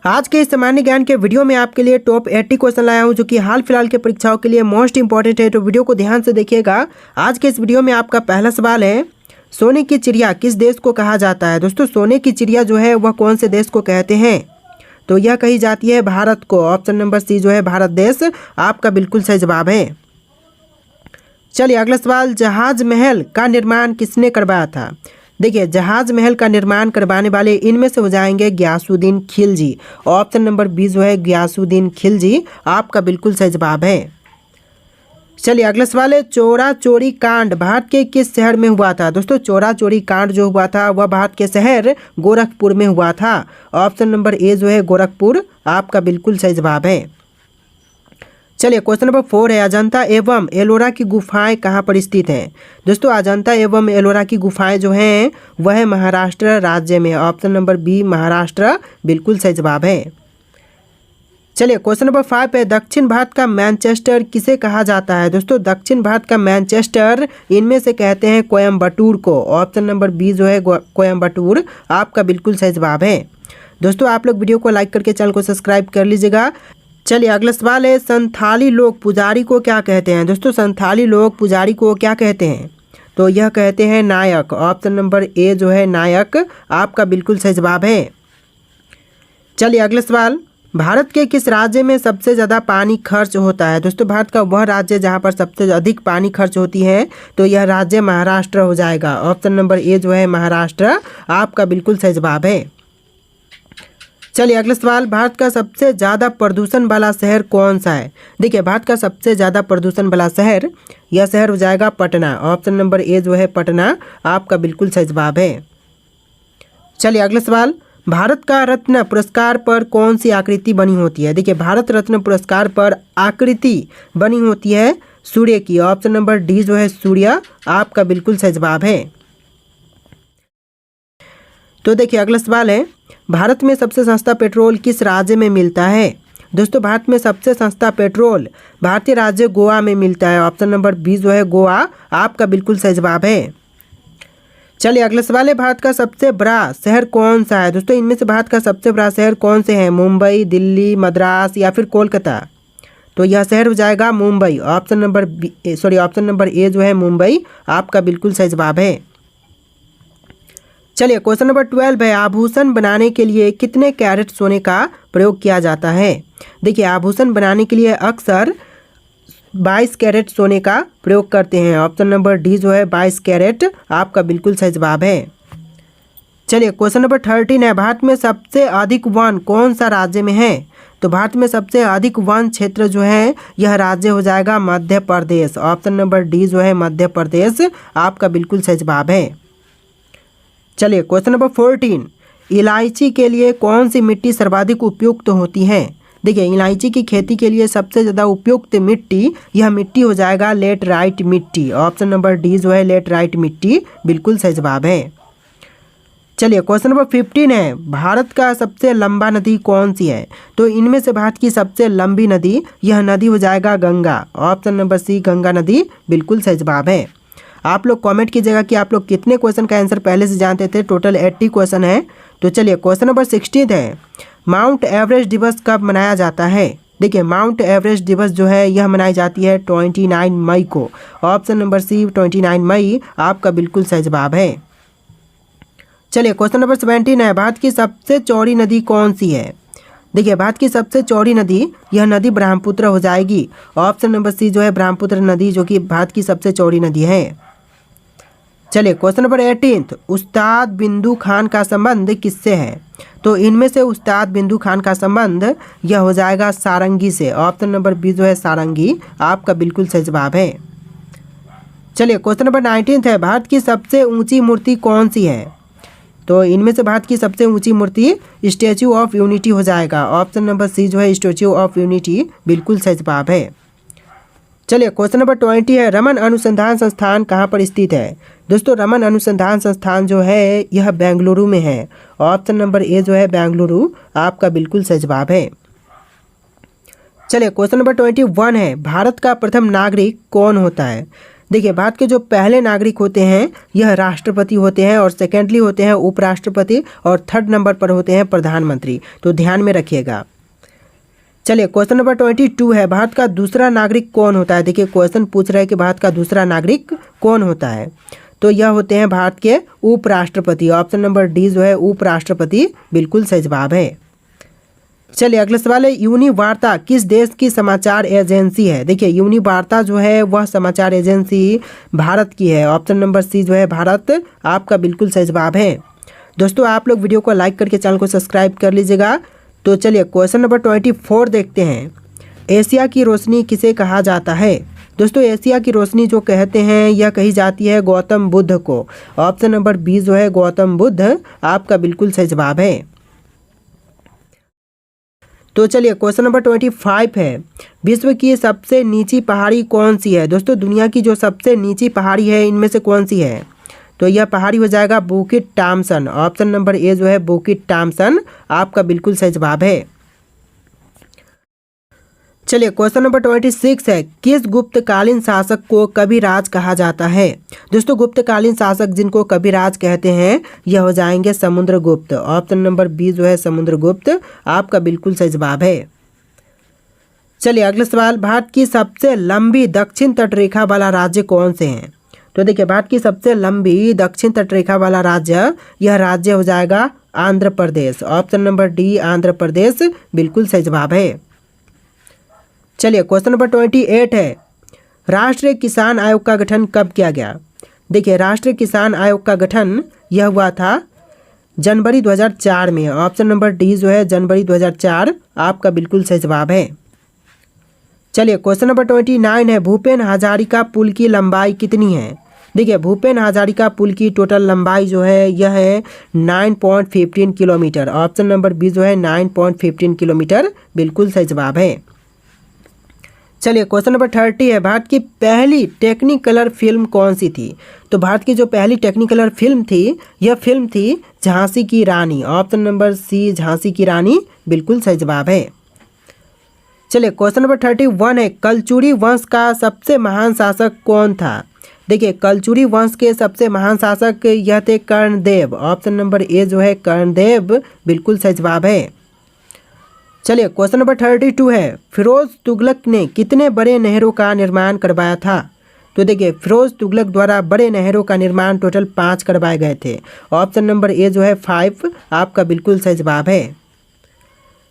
आज के इस सामान्य ज्ञान के वीडियो में आपके लिए टॉप 80 क्वेश्चन लाया हूं जो कि हाल फिलहाल के परीक्षाओं के लिए मोस्ट इंपॉर्टेंट है। तो वीडियो को ध्यान से देखिएगा। आज के इस वीडियो में आपका पहला सवाल है, सोने की चिड़िया किस देश को कहा जाता है। दोस्तों, सोने की चिड़िया जो है वह कौन से देश को कहते हैं? तो यह कही जाती है भारत को। ऑप्शन नंबर सी जो है भारत देश आपका बिल्कुल सही जवाब है। चलिए अगला सवाल, जहाज महल का निर्माण किसने करवाया था? देखिए, जहाज महल का निर्माण करवाने वाले इनमें से हो जाएंगे Ghiyasuddin Khilji. Option number B जो है गयासुद्दीन खिलजी आपका बिल्कुल सही जवाब है। चलिए अगला सवाल है, चोरा चोरी कांड भारत के किस शहर में हुआ था? दोस्तों, चोरा चोरी कांड जो हुआ था वह भारत के शहर गोरखपुर में हुआ था। ऑप्शन नंबर ए जो है गोरखपुर आपका बिल्कुल सही जवाब है। चलिए क्वेश्चन नंबर 4 है, अजंता एवं एलोरा की गुफाएं कहाँ पर स्थित हैं? दोस्तों, अजंता एवं एलोरा की गुफाएं जो हैं वह महाराष्ट्र राज्य में। ऑप्शन नंबर बी महाराष्ट्र बिल्कुल सही जवाब है। चलिए क्वेश्चन नंबर 5 है, दक्षिण भारत का मैनचेस्टर किसे कहा जाता है? दोस्तों, दक्षिण भारत का मैनचेस्टर इनमें से कहते हैं कोयम्बटूर को। ऑप्शन नंबर बी जो है कोयम्बटूर आपका बिल्कुल सही जवाब है। दोस्तों, आप लोग वीडियो को लाइक करके चैनल को सब्सक्राइब कर लीजिएगा। चलिए अगला सवाल है, संथाली लोग पुजारी को क्या कहते हैं? दोस्तों, संथाली लोग पुजारी को क्या कहते हैं? तो यह कहते हैं नायक। ऑप्शन नंबर ए जो है नायक आपका बिल्कुल सही जवाब है। चलिए अगला सवाल, भारत के किस राज्य में सबसे ज़्यादा पानी खर्च होता है? दोस्तों, भारत का वह राज्य जहां पर सबसे अधिक पानी खर्च होती है तो यह राज्य महाराष्ट्र हो जाएगा। ऑप्शन नंबर ए जो है महाराष्ट्र आपका बिल्कुल सही जवाब है। चलिए अगला सवाल, भारत का सबसे ज़्यादा प्रदूषण वाला शहर कौन सा है? देखिए, भारत का सबसे ज़्यादा प्रदूषण वाला शहर यह शहर हो जाएगा पटना। ऑप्शन नंबर ए जो है पटना आपका बिल्कुल सही जवाब है। चलिए अगला सवाल, भारत का रत्न पुरस्कार पर कौन सी आकृति बनी होती है? देखिए, भारत रत्न पुरस्कार पर आकृति बनी होती है सूर्य की। ऑप्शन नंबर डी जो है सूर्य आपका बिल्कुल सही जवाब है। तो देखिए अगला सवाल है, भारत में सबसे सस्ता पेट्रोल किस राज्य में मिलता है? दोस्तों, भारत में सबसे सस्ता पेट्रोल भारतीय राज्य गोवा में मिलता है। ऑप्शन नंबर बी जो है गोवा आपका बिल्कुल सही जवाब है। चलिए अगला सवाल है, भारत का सबसे बड़ा शहर कौन सा है? दोस्तों, इनमें से भारत का सबसे बड़ा शहर कौन से हैं? मुंबई, दिल्ली, मद्रास या फिर कोलकाता? तो यह शहर हो जाएगा मुंबई। ऑप्शन नंबर ए जो है मुंबई आपका बिल्कुल सही जवाब है। चलिए क्वेश्चन नंबर 12 है, आभूषण बनाने के लिए कितने कैरेट सोने का प्रयोग किया जाता है? देखिए, आभूषण बनाने के लिए अक्सर 22 कैरेट सोने का प्रयोग करते हैं। ऑप्शन नंबर डी जो है 22 कैरेट आपका बिल्कुल सही जवाब है। चलिए क्वेश्चन नंबर 13 है, भारत में सबसे अधिक वन कौन सा राज्य में है? तो भारत में सबसे अधिक वन क्षेत्र जो है यह राज्य हो जाएगा Madhya Pradesh. Option number D जो है मध्य प्रदेश आपका बिल्कुल सही जवाब है। चलिए क्वेश्चन नंबर 14, इलायची के लिए कौन सी मिट्टी सर्वाधिक उपयुक्त होती है? देखिए, इलायची की खेती के लिए सबसे ज़्यादा उपयुक्त मिट्टी यह मिट्टी हो जाएगा लेटराइट मिट्टी। ऑप्शन नंबर डी जो है लेटराइट मिट्टी बिल्कुल सही जवाब है। चलिए क्वेश्चन नंबर 15 है, भारत का सबसे लंबा नदी कौन सी है? तो इनमें से भारत की सबसे लंबी नदी यह नदी हो जाएगा Ganga. Option number C Ganga नदी बिल्कुल सही जवाब है। आप लोग कमेंट कीजिएगा कि आप लोग कितने क्वेश्चन का आंसर पहले से जानते थे। टोटल 80 क्वेश्चन है। तो चलिए क्वेश्चन नंबर 16 है, माउंट एवरेस्ट दिवस कब मनाया जाता है? देखिए, माउंट एवरेस्ट दिवस जो है यह मनाई जाती है 29 मई को। ऑप्शन नंबर सी 29 मई आपका बिल्कुल सही जवाब है। चलिए क्वेश्चन नंबर 17 है, भारत की सबसे चौड़ी नदी कौन सी है? देखिए, भारत की सबसे चौड़ी नदी यह नदी ब्रह्मपुत्र हो जाएगी। ऑप्शन नंबर सी जो है ब्रह्मपुत्र नदी जो कि भारत की सबसे चौड़ी नदी है। चलिए क्वेश्चन नंबर 18, उस्ताद बिंदु खान का संबंध किससे है? तो इनमें से उस्ताद बिंदु खान का संबंध यह हो जाएगा सारंगी से। ऑप्शन नंबर बी जो है सारंगी आपका बिल्कुल सही जवाब है। चलिए क्वेश्चन नंबर 19 है, भारत की सबसे ऊंची मूर्ति कौन सी है? तो इनमें से भारत की सबसे ऊंची मूर्ति स्टैचू ऑफ यूनिटी हो जाएगा। ऑप्शन नंबर सी जो है स्टैचू ऑफ यूनिटी बिल्कुल सही जवाब है। चलिए क्वेश्चन नंबर 20 है, रमन अनुसंधान संस्थान कहाँ पर स्थित है? दोस्तों, रमन अनुसंधान संस्थान जो है यह बेंगलुरु में है। ऑप्शन नंबर ए जो है बेंगलुरु आपका बिल्कुल सही जवाब है। चलिए क्वेश्चन नंबर 21 है, भारत का प्रथम नागरिक कौन होता है? देखिए भारत के जो पहले नागरिक होते हैं यह राष्ट्रपति होते हैं और सेकेंडली होते हैं उपराष्ट्रपति और थर्ड नंबर पर होते हैं प्रधानमंत्री। तो ध्यान में रखिएगा। चलिए क्वेश्चन नंबर 22 है, भारत का दूसरा नागरिक कौन होता है। देखिए क्वेश्चन पूछ रहा है कि भारत का दूसरा नागरिक कौन होता है। तो यह होते हैं भारत के उपराष्ट्रपति। ऑप्शन नंबर डी जो है उपराष्ट्रपति बिल्कुल सही जवाब है। चलिए अगला सवाल है, यूनिवार्ता किस देश की समाचार एजेंसी है। देखिए यूनिवार्ता जो है वह समाचार एजेंसी भारत की है। ऑप्शन नंबर सी जो है भारत आपका बिल्कुल सही जवाब है। दोस्तों आप लोग वीडियो को लाइक करके चैनल को सब्सक्राइब कर लीजिएगा। तो चलिए क्वेश्चन नंबर 24 देखते हैं, एशिया की रोशनी किसे कहा जाता है। दोस्तों एशिया की रोशनी जो कहते हैं यह कही जाती है गौतम बुद्ध को। ऑप्शन नंबर बी जो है गौतम बुद्ध आपका बिल्कुल सही जवाब है। तो चलिए क्वेश्चन नंबर 25 है, विश्व की सबसे नीची पहाड़ी कौन सी है। दोस्तों दुनिया की जो सबसे नीची पहाड़ी है इनमें से कौन सी है। तो यह पहाड़ी हो जाएगा बुकिट टॉम्सन। ऑप्शन नंबर ए जो है बुकिट टॉम्सन आपका बिल्कुल सही जवाब है। चलिए क्वेश्चन नंबर 26 है, किस गुप्तकालीन शासक को कविराज कहा जाता है। दोस्तों गुप्तकालीन शासक जिनको कविराज कहते हैं यह हो जाएंगे समुद्रगुप्त। ऑप्शन नंबर बी जो है समुद्रगुप्त आपका बिल्कुल सही जवाब है। चलिए अगला सवाल, भारत की सबसे लंबी दक्षिण तटरेखा वाला राज्य कौन से हैं। तो देखिए भारत की सबसे लंबी दक्षिण तटरेखा वाला राज्य यह राज्य हो जाएगा Andhra Pradesh. Option number D Andhra Pradesh बिल्कुल सही जवाब है। चलिए क्वेश्चन नंबर 28 है, राष्ट्रीय किसान आयोग का गठन कब किया गया। देखिए राष्ट्रीय किसान आयोग का गठन यह हुआ था जनवरी 2004 में। ऑप्शन नंबर डी जो है जनवरी 2004 आपका बिल्कुल सही जवाब है। चलिए क्वेश्चन नंबर 29 है, भूपेन हजारिका पुल की लंबाई कितनी है। देखिए भूपेन हजारिका पुल की टोटल लंबाई जो है यह है 9.15 किलोमीटर। ऑप्शन नंबर बी जो है 9.15 किलोमीटर बिल्कुल सही जवाब है। चलिए क्वेश्चन नंबर 30 है, भारत की पहली टेक्निकलर फिल्म कौन सी थी। तो भारत की जो पहली टेक्निकलर फिल्म थी यह फिल्म थी झांसी की रानी। ऑप्शन नंबर सी झांसी की रानी बिल्कुल सही जवाब है। चलिए क्वेश्चन नंबर 31 है, कलचुरी वंश का सबसे महान शासक कौन था। देखिए कलचुरी वंश के सबसे महान शासक यह थे कर्णदेव। ऑप्शन नंबर ए जो है कर्णदेव बिल्कुल सही जवाब है। चलिए क्वेश्चन नंबर 32 है, फिरोज तुगलक ने कितने बड़े नहरों का निर्माण करवाया था। तो देखिए फिरोज तुगलक द्वारा बड़े नहरों का निर्माण टोटल 5 करवाए गए थे। ऑप्शन नंबर ए जो है 5 आपका बिल्कुल सही जवाब है।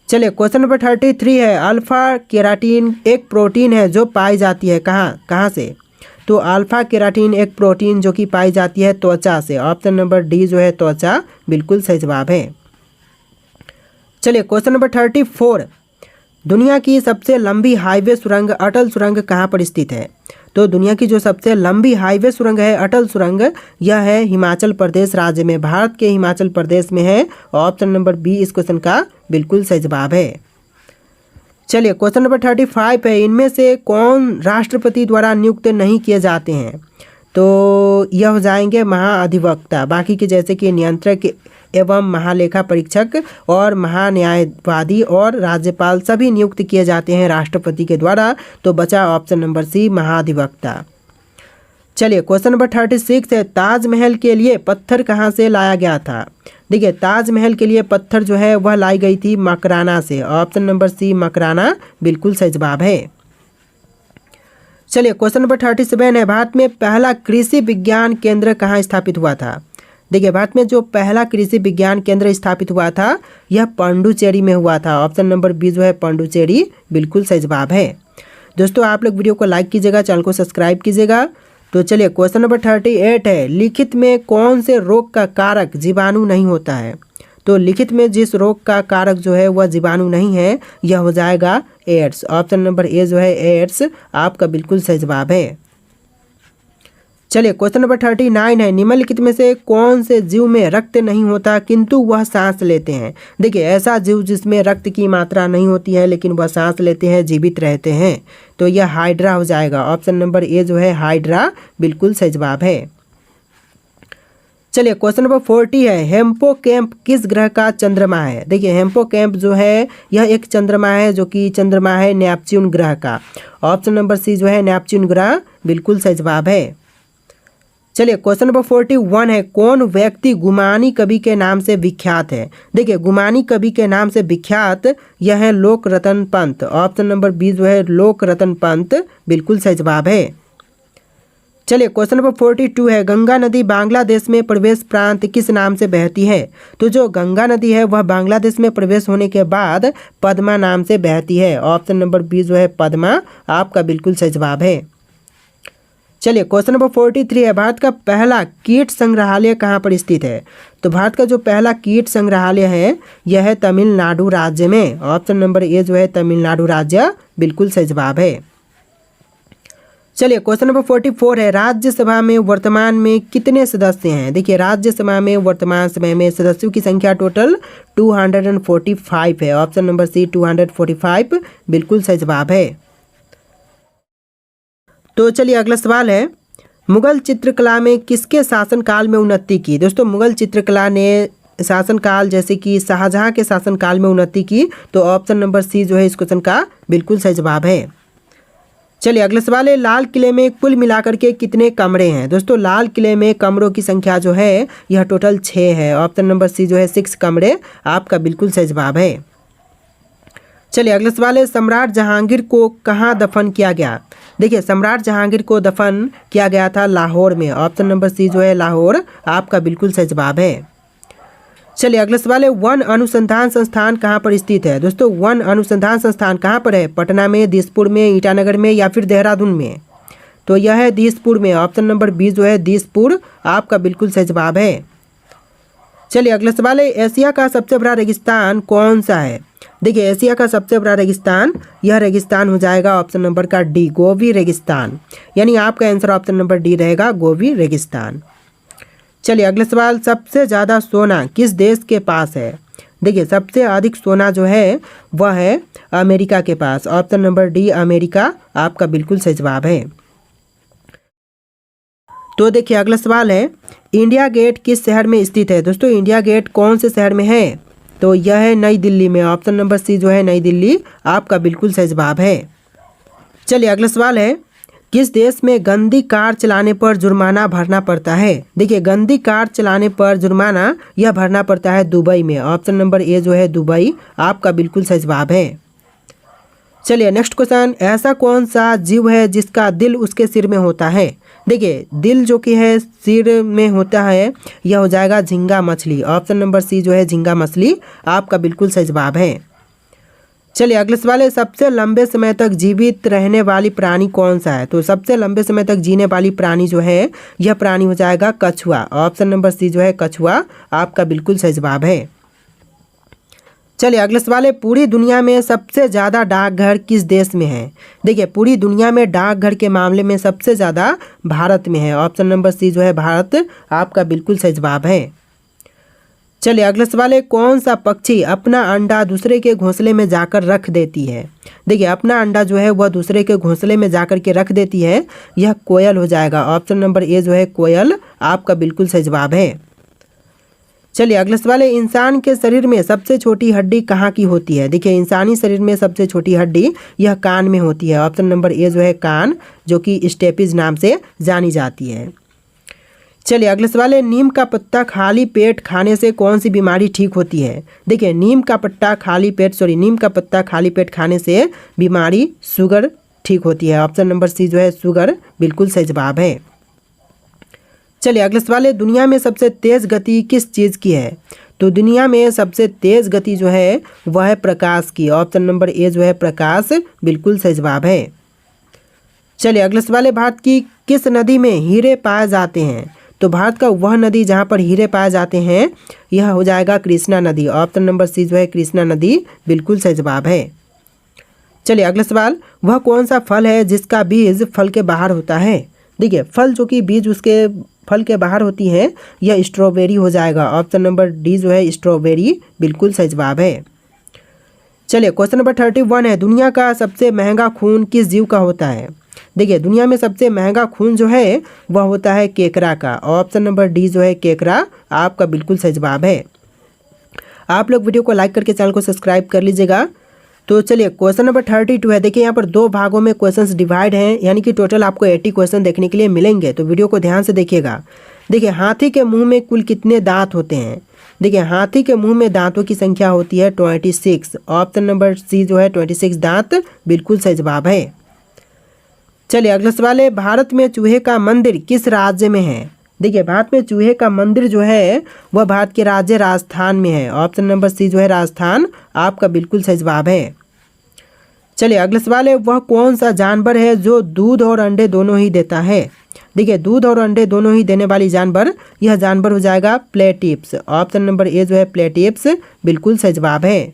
चलिए क्वेश्चन नंबर 33 है, अल्फा केराटिन एक प्रोटीन है जो पाई जाती है कहाँ से। तो अल्फा केराटिन एक प्रोटीन जो कि पाई जाती है त्वचा से। ऑप्शन नंबर डी जो है त्वचा बिल्कुल सही जवाब है। चलिए क्वेश्चन नंबर 34, दुनिया की सबसे लंबी हाईवे सुरंग अटल सुरंग कहाँ पर स्थित है। तो दुनिया की जो सबसे लंबी हाईवे सुरंग है अटल सुरंग यह है हिमाचल प्रदेश राज्य में, भारत के हिमाचल प्रदेश में है। ऑप्शन नंबर बी इस क्वेश्चन का बिल्कुल सही जवाब है। चलिए क्वेश्चन नंबर 35 है, इनमें से कौन राष्ट्रपति द्वारा नियुक्त नहीं किए जाते हैं। तो यह हो जाएंगे महाअधिवक्ता, बाकी के जैसे कि नियंत्रक एवं महालेखा परीक्षक और महान्यायवादी और राज्यपाल सभी नियुक्त किए जाते हैं राष्ट्रपति के द्वारा। तो बचा ऑप्शन नंबर सी महाधिवक्ता। चलिए क्वेश्चन नंबर 36 है, ताजमहल के लिए पत्थर कहाँ से लाया गया था। देखिए ताजमहल के लिए पत्थर जो है वह लाई गई थी मकराना से। ऑप्शन नंबर सी मकराना बिल्कुल सही जवाब है। चलिए क्वेश्चन नंबर 37 है, भारत में पहला कृषि विज्ञान केंद्र कहाँ स्थापित हुआ था। देखिए भारत में जो पहला कृषि विज्ञान केंद्र स्थापित हुआ था यह पांडुचेरी में हुआ था। ऑप्शन नंबर बी जो है पांडुचेरी बिल्कुल सही जवाब है। दोस्तों आप लोग वीडियो को लाइक कीजिएगा, चैनल को सब्सक्राइब कीजिएगा। तो चलिए क्वेश्चन नंबर 38 है, लिखित में कौन से रोग का कारक जीवाणु नहीं होता है। तो लिखित में जिस रोग का कारक जो है वह जीवाणु नहीं है यह हो जाएगा एड्स। ऑप्शन नंबर ए जो है एड्स आपका बिल्कुल सही जवाब है। चलिए क्वेश्चन नंबर 39 है, निम्नलिखित में से कौन से जीव में रक्त नहीं होता किंतु वह सांस लेते हैं। देखिए ऐसा जीव जिसमें रक्त की मात्रा नहीं होती है लेकिन वह सांस लेते हैं, जीवित रहते हैं। तो यह हाइड्रा हो जाएगा। ऑप्शन नंबर ए जो है हाइड्रा बिल्कुल सही जवाब है। चलिए क्वेश्चन नंबर 40 है, हेम्पोकैम्प किस ग्रह का चंद्रमा है। देखिए हेम्पोकैम्प जो है यह एक चंद्रमा है जो कि चंद्रमा है नेपच्यून ग्रह का। ऑप्शन नंबर सी जो है नेपच्यून ग्रह बिल्कुल सही जवाब है। चलिए क्वेश्चन नंबर 41 है, कौन व्यक्ति गुमानी कवि के नाम से विख्यात है। देखिए गुमानी कवि के नाम से विख्यात यह है लोक रतन पंत। ऑप्शन नंबर बी जो है लोक रतन पंत बिल्कुल सही जवाब है। चलिए क्वेश्चन नंबर 42 है, गंगा नदी बांग्लादेश में प्रवेश प्रांत किस नाम से बहती है। तो जो गंगा नदी है वह बांग्लादेश में प्रवेश होने के बाद पद्मा नाम से बहती है। ऑप्शन नंबर बी जो है पद्मा आपका बिल्कुल सही जवाब है। चलिए क्वेश्चन नंबर 43 है, भारत का पहला कीट संग्रहालय कहाँ पर स्थित है। तो भारत का जो पहला कीट संग्रहालय है यह है तमिलनाडु राज्य में। ऑप्शन नंबर ए जो है तमिलनाडु राज्य बिल्कुल सही जवाब है। चलिए क्वेश्चन नंबर 44 है, राज्यसभा में वर्तमान में कितने सदस्य हैं। देखिए राज्यसभा में वर्तमान समय में सदस्यों की संख्या टोटल 245 है। ऑप्शन नंबर सी 245 बिल्कुल सही जवाब है। तो चलिए अगला सवाल है, मुगल चित्रकला में किसके शासनकाल में उन्नति की। दोस्तों मुगल चित्रकला ने शासनकाल जैसे कि शाहजहां के शासनकाल में उन्नति की। तो ऑप्शन नंबर सी जो है इस क्वेश्चन का बिल्कुल सही जवाब है। चलिए अगला सवाल है, लाल किले में कुल मिलाकर के कितने कमरे हैं। दोस्तों लाल किले में कमरों की संख्या जो है यह टोटल 6 है। ऑप्शन नंबर सी जो है 6 कमरे आपका बिल्कुल सही जवाब है। चलिए अगला सवाल है, सम्राट जहांगीर को कहाँ दफन किया गया। देखिए सम्राट जहांगीर को दफन किया गया था लाहौर में। ऑप्शन नंबर सी जो है लाहौर आपका बिल्कुल सही जवाब है। चलिए अगला सवाल है, वन अनुसंधान संस्थान कहाँ पर स्थित है। दोस्तों वन अनुसंधान संस्थान कहाँ पर है, पटना में, दिसपुर में, ईटानगर में या फिर देहरादून में। तो यह है दिसपुर में। ऑप्शन नंबर बी जो है दिसपुर आपका बिल्कुल सही जवाब है। चलिए अगला सवाल है, एशिया का सबसे बड़ा रेगिस्तान कौन सा है। देखिए एशिया का सबसे बड़ा रेगिस्तान यह रेगिस्तान हो जाएगा ऑप्शन नंबर का डी गोबी रेगिस्तान। यानी आपका आंसर ऑप्शन नंबर डी रहेगा गोबी रेगिस्तान। चलिए अगला सवाल, सबसे ज़्यादा सोना किस देश के पास है। देखिए सबसे अधिक सोना जो है वह है अमेरिका के पास। ऑप्शन नंबर डी अमेरिका आपका बिल्कुल सही जवाब है। तो देखिए अगला सवाल है, इंडिया गेट किस शहर में स्थित है। दोस्तों इंडिया गेट कौन से शहर में है। तो यह है नई दिल्ली में। ऑप्शन नंबर सी जो है नई दिल्ली आपका बिल्कुल सही जवाब है। चलिए अगला सवाल है, किस देश में गंदी कार चलाने पर जुर्माना भरना पड़ता है। देखिए गंदी कार चलाने पर जुर्माना यह भरना पड़ता है दुबई में। ऑप्शन नंबर ए जो है दुबई आपका बिल्कुल सही जवाब है। चलिए नेक्स्ट क्वेश्चन, ऐसा कौन सा जीव है जिसका दिल उसके सिर में होता है। देखिए दिल जो कि है सिर में होता है यह हो जाएगा झींगा मछली। ऑप्शन नंबर सी जो है झींगा मछली आपका बिल्कुल सही जवाब है। चलिए अगले सवाल है, सबसे लंबे समय तक जीवित रहने वाली प्राणी कौन सा है। तो सबसे लंबे समय तक जीने वाली प्राणी जो है यह प्राणी हो जाएगा कछुआ। ऑप्शन नंबर सी जो है कछुआ आपका बिल्कुल सही जवाब है। चलिए अगले सवाल है, पूरी दुनिया में सबसे ज़्यादा डाकघर किस देश में है। देखिए पूरी दुनिया में डाकघर के मामले में सबसे ज़्यादा भारत में है। ऑप्शन नंबर सी जो है भारत आपका बिल्कुल सही जवाब है। चलिए अगला सवाल है, कौन सा पक्षी अपना अंडा दूसरे के घोंसले में जाकर रख देती है। देखिए अपना अंडा जो है वह दूसरे के घोंसले में जाकर के रख देती है, यह कोयल हो जाएगा। ऑप्शन नंबर ए जो है कोयल आपका बिल्कुल सही जवाब है। चलिए अगला सवाल है, इंसान के शरीर में सबसे छोटी हड्डी कहाँ की होती है। देखिए इंसानी शरीर में सबसे छोटी हड्डी यह कान में होती है। ऑप्शन नंबर ए जो है कान, जो कि स्टेपिज नाम से जानी जाती है। चलिए अगला सवाल है, नीम का पत्ता खाली पेट खाने से कौन सी बीमारी ठीक होती है। देखिए नीम का पत्ता खाली पेट खाने से बीमारी शुगर ठीक होती है। ऑप्शन नंबर सी जो है शुगर बिल्कुल सही जवाब है। चलिए अगला सवाल है, दुनिया में सबसे तेज़ गति किस चीज़ की है। तो दुनिया में सबसे तेज़ गति जो है वह है प्रकाश की। ऑप्शन नंबर ए जो है प्रकाश बिल्कुल सही जवाब है। चलिए अगला सवाल है, भारत की किस नदी में हीरे पाए जाते हैं। तो भारत का वह नदी जहाँ पर हीरे पाए जाते हैं यह हो जाएगा कृष्णा नदी। ऑप्शन नंबर सी जो है कृष्णा नदी बिल्कुल सही जवाब है। चलिए अगला सवाल, वह कौन सा फल है जिसका बीज फल के बाहर होता है। देखिए फल जो कि बीज उसके फल के बाहर होती है यह स्ट्रॉबेरी हो जाएगा। ऑप्शन नंबर डी जो है स्ट्रॉबेरी बिल्कुल सही जवाब है। चलिए क्वेश्चन नंबर 31 है, दुनिया का सबसे महंगा खून किस जीव का होता है। देखिए दुनिया में सबसे महंगा खून जो है वह होता है केकड़ा का। ऑप्शन नंबर डी जो है केकड़ा आपका बिल्कुल सही जवाब है। आप लोग वीडियो को लाइक करके चैनल को सब्सक्राइब कर लीजिएगा। तो चलिए क्वेश्चन नंबर 32 है। देखिए यहाँ पर 2 भागों में क्वेश्चंस डिवाइड हैं, यानी कि टोटल आपको 80 क्वेश्चन देखने के लिए मिलेंगे। तो वीडियो को ध्यान से देखिएगा। देखिए हाथी के मुंह में कुल कितने दांत होते हैं? देखिए हाथी के मुंह में दांतों की संख्या होती है 26। ऑप्शन नंबर सी जो है 26 दांत बिल्कुल सही जवाब है। चलिए अगला सवाल है, भारत में चूहे का मंदिर किस राज्य में है? देखिए भारत में चूहे का मंदिर जो है वह भारत के राज्य राजस्थान में है। ऑप्शन नंबर सी जो है राजस्थान आपका बिल्कुल सही जवाब है। चलिए अगला सवाल है, वह कौन सा जानवर है जो दूध और अंडे दोनों ही देता है? देखिए दूध और अंडे दोनों ही देने वाली जानवर, यह जानवर हो जाएगा प्लेटिप्स। ऑप्शन नंबर ए जो है प्लेटिप्स बिल्कुल सही जवाब है।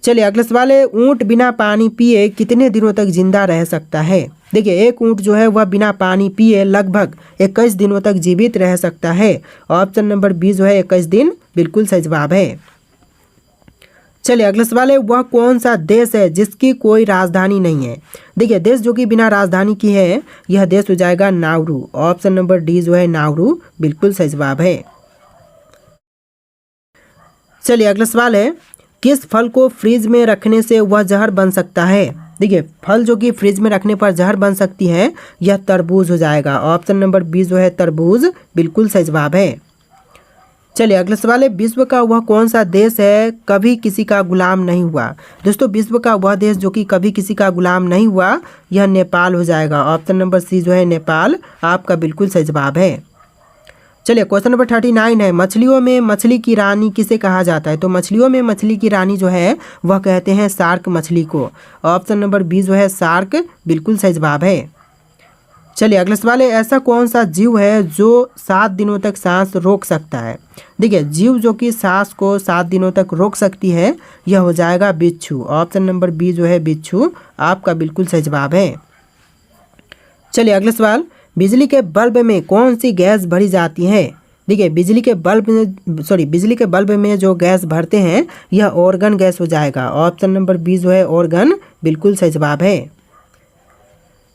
चलिए अगला सवाल है, ऊँट बिना पानी पिए कितने दिनों तक जिंदा रह सकता है? देखिए एक ऊँट जो है वह बिना पानी पिए लगभग 21 दिनों तक जीवित रह सकता है। ऑप्शन नंबर बी जो है 21 दिन बिल्कुल सही जवाब है। चलिए अगला सवाल है, वह कौन सा देश है जिसकी कोई राजधानी नहीं है? देखिए देश जो कि बिना राजधानी की है यह देश हो जाएगा नाउरू। ऑप्शन नंबर डी जो है नाउरू बिल्कुल सही जवाब है। चलिए अगला सवाल है, किस फल को फ्रिज में रखने से वह जहर बन सकता है? देखिए फल जो कि फ्रिज में रखने पर जहर बन सकती है यह तरबूज हो जाएगा। ऑप्शन नंबर बी जो है तरबूज बिल्कुल सही जवाब है। चलिए अगला सवाल है, विश्व का वह कौन सा देश है कभी किसी का गुलाम नहीं हुआ? दोस्तों विश्व का वह देश जो कि कभी किसी का गुलाम नहीं हुआ यह नेपाल हो जाएगा। ऑप्शन नंबर सी जो है नेपाल आपका बिल्कुल सही जवाब है। चलिए क्वेश्चन नंबर 39 है, मछलियों में मछली की रानी किसे कहा जाता है? तो मछलियों में मछली की रानी जो है वह कहते हैं शार्क मछली को। ऑप्शन नंबर बी जो है शार्क बिल्कुल सही जवाब है। चलिए अगला सवाल है, ऐसा कौन सा जीव है जो 7 दिनों तक सांस रोक सकता है? देखिए जीव जो कि सांस को 7 दिनों तक रोक सकती है यह हो जाएगा बिच्छू। ऑप्शन नंबर बी जो है बिच्छू आपका बिल्कुल सही जवाब है। चलिए अगला सवाल, बिजली के बल्ब में कौन सी गैस भरी जाती है? देखिए बिजली के बल्ब में जो गैस भरते हैं यह ऑर्गन गैस हो जाएगा। ऑप्शन नंबर बी जो है ऑर्गन बिल्कुल सही जवाब है।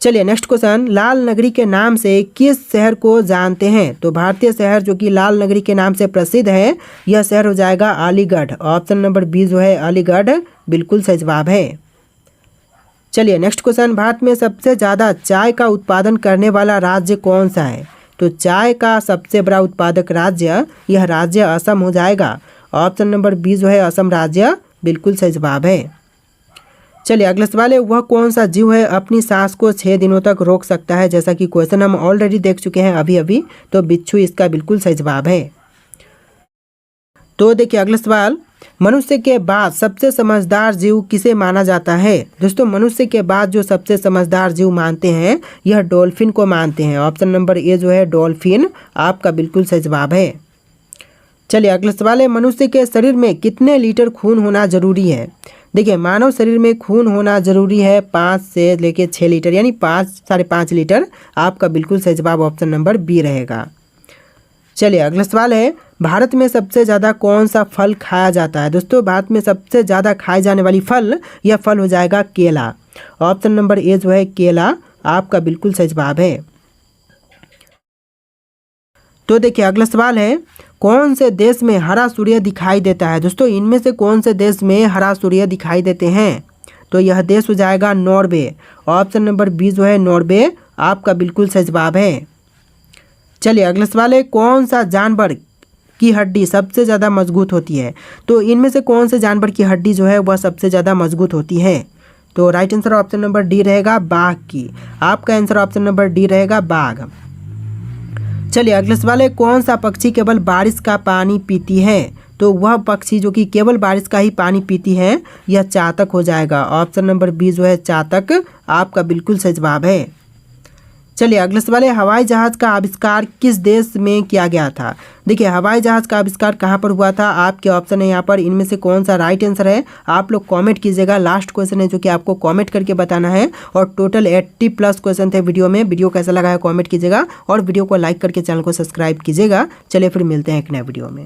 चलिए नेक्स्ट क्वेश्चन, लाल नगरी के नाम से किस शहर को जानते हैं? तो भारतीय शहर जो कि लाल नगरी के नाम से प्रसिद्ध है यह शहर हो जाएगा अलीगढ़। ऑप्शन नंबर बी जो है अलीगढ़ बिल्कुल सही जवाब है। चलिए नेक्स्ट क्वेश्चन, भारत में सबसे ज़्यादा चाय का उत्पादन करने वाला राज्य कौन सा है? तो चाय का सबसे बड़ा उत्पादक राज्य यह राज्य असम हो जाएगा। ऑप्शन नंबर बी जो है असम राज्य बिल्कुल सही जवाब है। चलिए अगला सवाल है, वह कौन सा जीव है अपनी सांस को 6 दिनों तक रोक सकता है? जैसा कि क्वेश्चन हम ऑलरेडी देख चुके हैं अभी, तो बिच्छू इसका बिल्कुल सही जवाब है। तो देखिए अगला सवाल, मनुष्य के बाद सबसे समझदार जीव किसे माना जाता है? दोस्तों मनुष्य के बाद जो सबसे समझदार जीव मानते हैं यह डॉल्फिन को मानते हैं। ऑप्शन नंबर ए जो है डॉल्फिन आपका बिल्कुल सही जवाब है। चलिए अगला सवाल है, मनुष्य के शरीर में कितने लीटर खून होना जरूरी है? देखिए मानव शरीर में खून होना जरूरी है 5 से लेके 6 लीटर, यानी 5-5.5 लीटर आपका बिल्कुल सही जवाब ऑप्शन नंबर बी रहेगा। चलिए अगला सवाल है, भारत में सबसे ज़्यादा कौन सा फल खाया जाता है? दोस्तों भारत में सबसे ज़्यादा खाए जाने वाली फल यह फल हो जाएगा केला। ऑप्शन नंबर ए जो है केला आपका बिल्कुल सही जवाब है। तो देखिए अगला सवाल है, कौन से देश में हरा सूर्य दिखाई देता है? दोस्तों इनमें से कौन से देश में हरा सूर्य दिखाई देते हैं? तो यह देश हो जाएगा नॉर्वे। ऑप्शन नंबर बी जो है नॉर्वे आपका बिल्कुल सही जवाब है। चलिए अगला सवाल है, कौन सा जानवर की हड्डी सबसे ज़्यादा मजबूत होती है? तो इनमें से कौन से जानवर की हड्डी जो है वह सबसे ज़्यादा मजबूत होती है? तो right answer option number D रहेगा बाघ की। आपका आंसर ऑप्शन नंबर डी रहेगा बाघ। चलिए अगला सवाल है, कौन सा पक्षी केवल बारिश का पानी पीती है? तो वह पक्षी जो कि केवल बारिश का ही पानी पीती है यह चातक हो जाएगा। ऑप्शन नंबर बी जो है चातक आपका बिल्कुल सही जवाब है। चलिए अगला सवाल है, हवाई जहाज़ का आविष्कार किस देश में किया गया था? देखिए हवाई जहाज़ का आविष्कार कहाँ पर हुआ था? आपके ऑप्शन है यहाँ पर, इनमें से कौन सा राइट आंसर है आप लोग कमेंट कीजिएगा। लास्ट क्वेश्चन है जो कि आपको कमेंट करके बताना है, और टोटल 80+ क्वेश्चन थे वीडियो में। वीडियो कैसा लगा है कमेंट कीजिएगा, और वीडियो को लाइक करके चैनल को सब्सक्राइब कीजिएगा। चलिए फिर मिलते हैं एक नए वीडियो में।